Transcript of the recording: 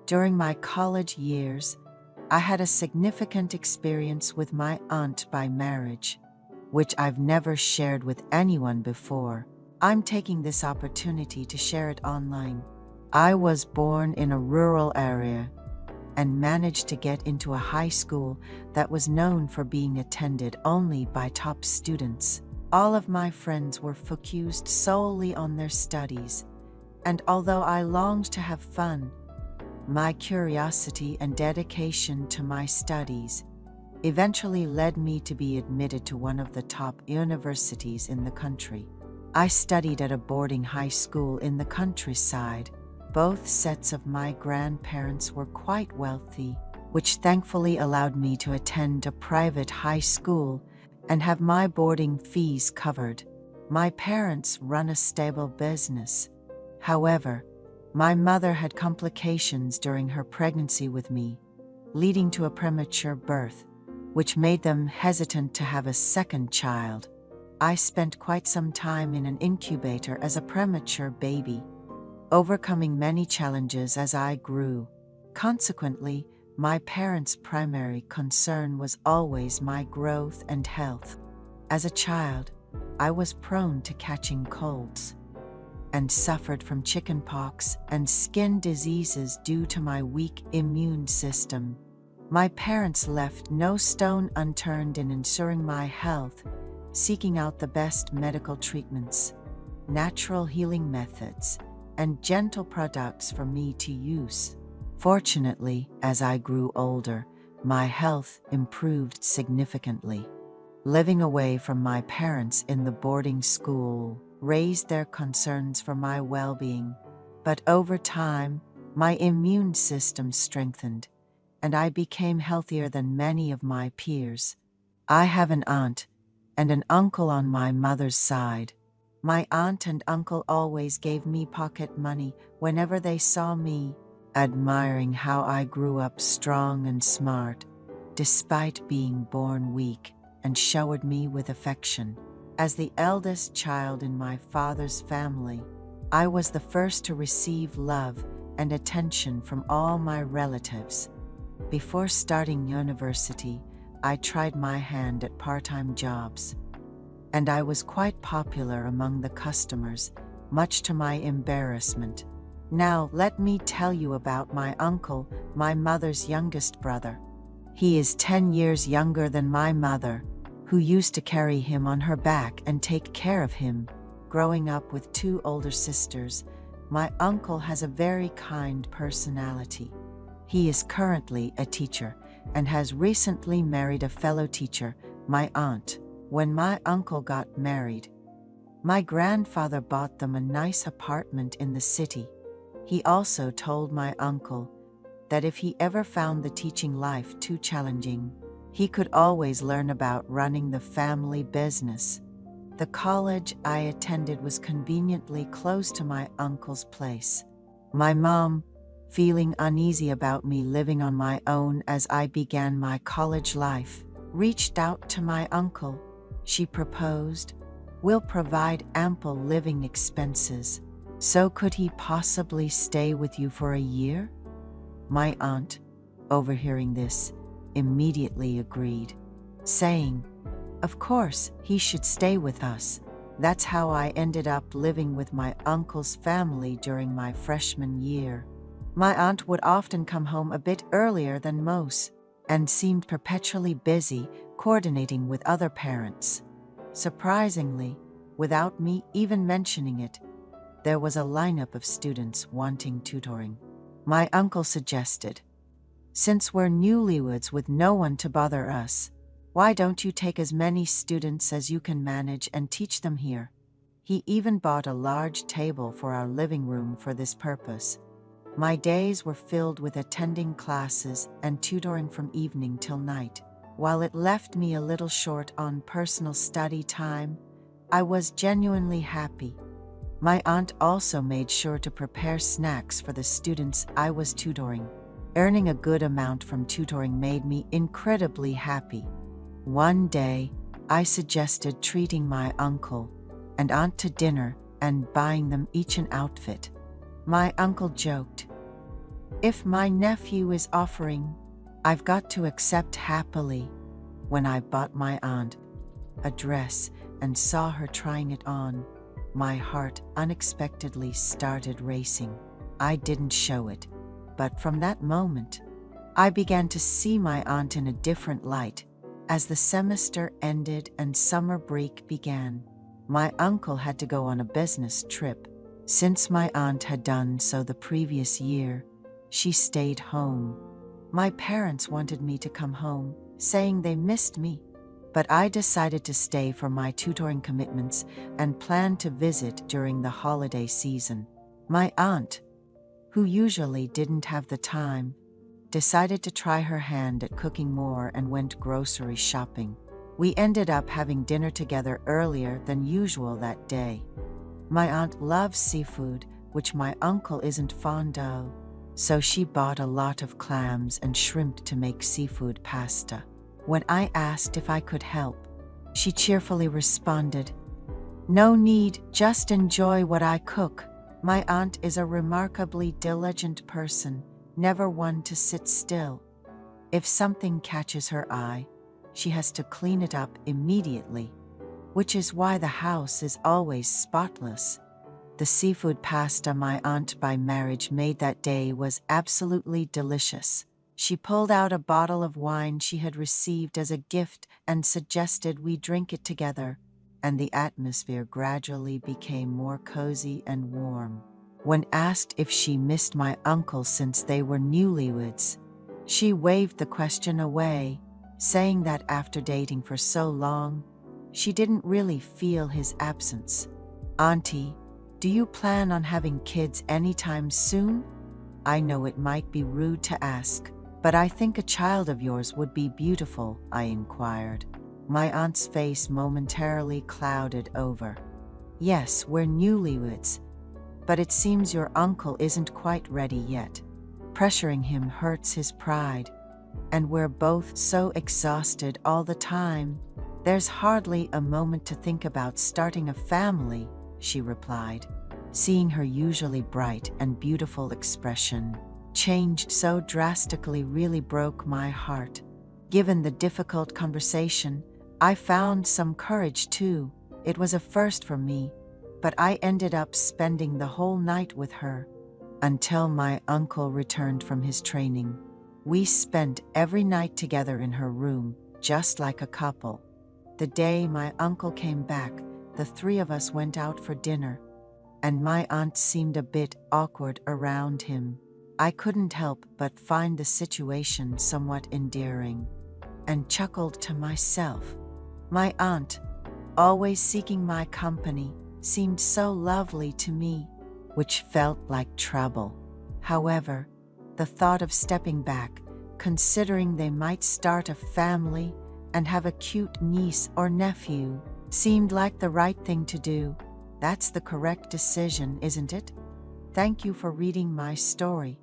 During my college years, I had a significant experience with my aunt by marriage, which I've never shared with anyone before. I'm taking this opportunity to share it online. I was born in a rural area and managed to get into a high school that was known for being attended only by top students. All of my friends were focused solely on their studies, and although I longed to have fun, my curiosity and dedication to my studies eventually led me to be admitted to one of the top universities in the country. I studied at a boarding high school in the countryside. Both sets of my grandparents were quite wealthy, which thankfully allowed me to attend a private high school and have my boarding fees covered. My parents run a stable business. However, my mother had complications during her pregnancy with me, leading to a premature birth, which made them hesitant to have a second child. I spent quite some time in an incubator as a premature baby, overcoming many challenges as I grew. Consequently, my parents' primary concern was always my growth and health. As a child, I was prone to catching colds and suffered from chickenpox and skin diseases due to my weak immune system. My parents left no stone unturned in ensuring my health, seeking out the best medical treatments, natural healing methods, and gentle products for me to use. Fortunately, as I grew older, my health improved significantly. Living away from my parents in the boarding school raised their concerns for my well-being, but over time, my immune system strengthened, and I became healthier than many of my peers. I have an aunt and an uncle on my mother's side. My aunt and uncle always gave me pocket money whenever they saw me, admiring how I grew up strong and smart, despite being born weak, and showered me with affection. As the eldest child in my father's family, I was the first to receive love and attention from all my relatives. Before starting university, I tried my hand at part-time jobs, and I was quite popular among the customers, much to my embarrassment. Now, let me tell you about my uncle, my mother's youngest brother. He is 10 years younger than my mother, who used to carry him on her back and take care of him. Growing up with two older sisters, my uncle has a very kind personality. He is currently a teacher and has recently married a fellow teacher, my aunt. When my uncle got married, my grandfather bought them a nice apartment in the city. He also told my uncle that if he ever found the teaching life too challenging, he could always learn about running the family business. The college I attended was conveniently close to my uncle's place. My mom, feeling uneasy about me living on my own as I began my college life, reached out to my uncle. She proposed, "We'll provide ample living expenses. So could he possibly stay with you for a year?" My aunt, overhearing this, immediately agreed, saying, "Of course, he should stay with us." That's how I ended up living with my uncle's family during my freshman year. My aunt would often come home a bit earlier than most and seemed perpetually busy coordinating with other parents. Surprisingly, without me even mentioning it, there was a lineup of students wanting tutoring. My uncle suggested, "Since we're newlyweds with no one to bother us, why don't you take as many students as you can manage and teach them here?" He even bought a large table for our living room for this purpose. My days were filled with attending classes and tutoring from evening till night. While it left me a little short on personal study time, I was genuinely happy. My aunt also made sure to prepare snacks for the students I was tutoring. Earning a good amount from tutoring made me incredibly happy. One day, I suggested treating my uncle and aunt to dinner and buying them each an outfit. My uncle joked, If my nephew is offering, I've got to accept happily. When I bought my aunt a dress and saw her trying it on, my heart unexpectedly started racing. I didn't show it, but from that moment, I began to see my aunt in a different light. As the semester ended and summer break began, my uncle had to go on a business trip. Since my aunt had done so the previous year, she stayed home. My parents wanted me to come home, saying they missed me, but I decided to stay for my tutoring commitments and planned to visit during the holiday season. My aunt, who usually didn't have the time, decided to try her hand at cooking more and went grocery shopping. We ended up having dinner together earlier than usual that day. My aunt loves seafood, which my uncle isn't fond of, so she bought a lot of clams and shrimp to make seafood pasta. When I asked if I could help, she cheerfully responded, "No need, just enjoy what I cook." My aunt is a remarkably diligent person, never one to sit still. If something catches her eye, she has to clean it up immediately, which is why the house is always spotless. The seafood pasta my aunt by marriage made that day was absolutely delicious. She pulled out a bottle of wine she had received as a gift and suggested we drink it together, and the atmosphere gradually became more cozy and warm. When asked if she missed my uncle since they were newlyweds, she waved the question away, saying that after dating for so long, she didn't really feel his absence. "Auntie, do you plan on having kids anytime soon? I know it might be rude to ask, but I think a child of yours would be beautiful," I inquired. My aunt's face momentarily clouded over. "Yes, we're newlyweds, but it seems your uncle isn't quite ready yet. Pressuring him hurts his pride, and we're both so exhausted all the time. There's hardly a moment to think about starting a family," she replied. Seeing her usually bright and beautiful expression changed so drastically really broke my heart. Given the difficult conversation, I found some courage too. It was a first for me, but I ended up spending the whole night with her until my uncle returned from his training. We spent every night together in her room, just like a couple. The day my uncle came back, the three of us went out for dinner, and my aunt seemed a bit awkward around him. I couldn't help but find the situation somewhat endearing, and chuckled to myself. My aunt, always seeking my company, seemed so lovely to me, which felt like trouble. However, the thought of stepping back, considering they might start a family and have a cute niece or nephew, seemed like the right thing to do. That's the correct decision, isn't it? Thank you for reading my story.